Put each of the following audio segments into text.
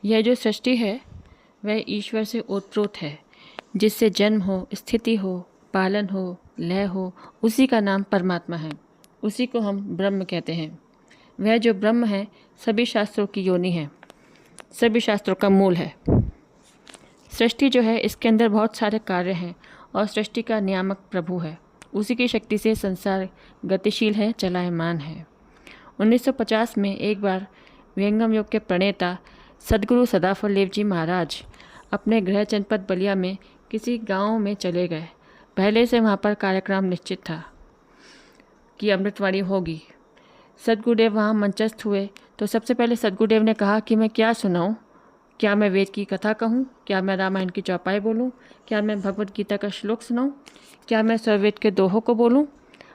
यह जो सृष्टि है वह ईश्वर से ओतप्रोत है, जिससे जन्म हो, स्थिति हो, पालन हो, लय हो, उसी का नाम परमात्मा है। उसी को हम ब्रह्म कहते हैं। वह जो ब्रह्म है सभी शास्त्रों की योनि है, सभी शास्त्रों का मूल है। सृष्टि जो है इसके अंदर बहुत सारे कार्य हैं और सृष्टि का नियामक प्रभु है। उसी की शक्ति से संसार गतिशील है, चलायमान है। 1950 में एक बार विहंगम योग के प्रणेता सद्गुरु सदाफुरदेव जी महाराज अपने गृह जनपद बलिया में किसी गांव में चले गए। पहले से वहां पर कार्यक्रम निश्चित था कि अमृतवाणी होगी। सद्गुरुदेव वहाँ मंचस्थ हुए तो सबसे पहले सद्गुरुदेव ने कहा कि मैं क्या सुनाऊं? क्या मैं वेद की कथा कहूँ? क्या मैं रामायण की चौपाई बोलूँ? क्या मैं भगवत गीता का श्लोक सुनाऊँ? क्या मैं स्वरवेद के दोहों को बोलूँ?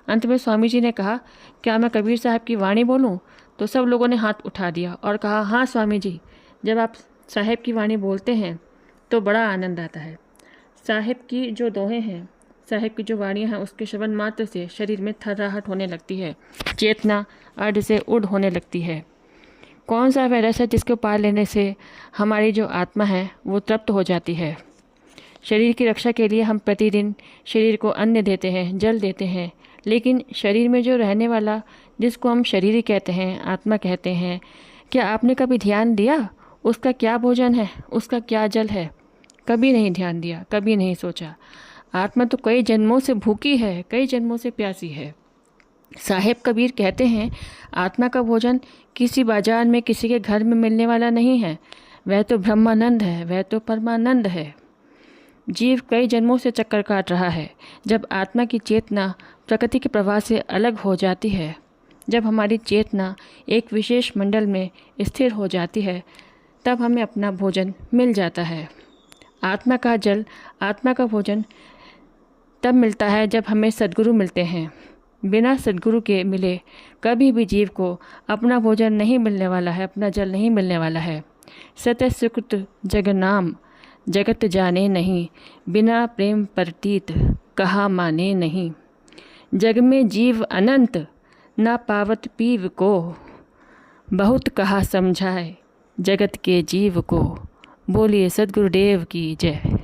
अंत में स्वामी जी ने कहा, क्या मैं कबीर साहब की वाणी बोलूँ? तो सब लोगों ने हाथ उठा दिया और कहा, हाँ स्वामी जी, जब आप साहेब की वाणी बोलते हैं तो बड़ा आनंद आता है। साहेब की जो दोहें हैं, साहेब की जो वाणियाँ हैं, उसके श्रवण मात्र से शरीर में थर्राहट होने लगती है, चेतना अर्ध से उड़ होने लगती है। कौन सा वह रस है जिसको पा लेने से हमारी जो आत्मा है वो तृप्त हो जाती है। शरीर की रक्षा के लिए हम प्रतिदिन शरीर को अन्न देते हैं, जल देते हैं, लेकिन शरीर में जो रहने वाला, जिसको हम शरीर कहते हैं, आत्मा कहते हैं, क्या आपने कभी ध्यान दिया उसका क्या भोजन है, उसका क्या जल है? कभी नहीं ध्यान दिया, कभी नहीं सोचा। आत्मा तो कई जन्मों से भूखी है, कई जन्मों से प्यासी है। साहेब कबीर कहते हैं, आत्मा का भोजन किसी बाजार में किसी के घर में मिलने वाला नहीं है, वह तो ब्रह्मानंद है, वह तो परमानंद है। जीव कई जन्मों से चक्कर काट रहा है। जब आत्मा की चेतना प्रकृति के प्रवाह से अलग हो जाती है, जब हमारी चेतना एक विशेष मंडल में स्थिर हो जाती है, तब हमें अपना भोजन मिल जाता है। आत्मा का जल, आत्मा का भोजन तब मिलता है जब हमें सद्गुरु मिलते हैं। बिना सद्गुरु के मिले कभी भी जीव को अपना भोजन नहीं मिलने वाला है, अपना जल नहीं मिलने वाला है। सत्य सुकृत जगनाम जगत जाने नहीं, बिना प्रेम प्रतीत कहा माने नहीं। जग में जीव अनंत ना पावत पीव को, बहुत कहा समझाए जगत के जीव को। बोलिए सद्गुरुदेव की जय।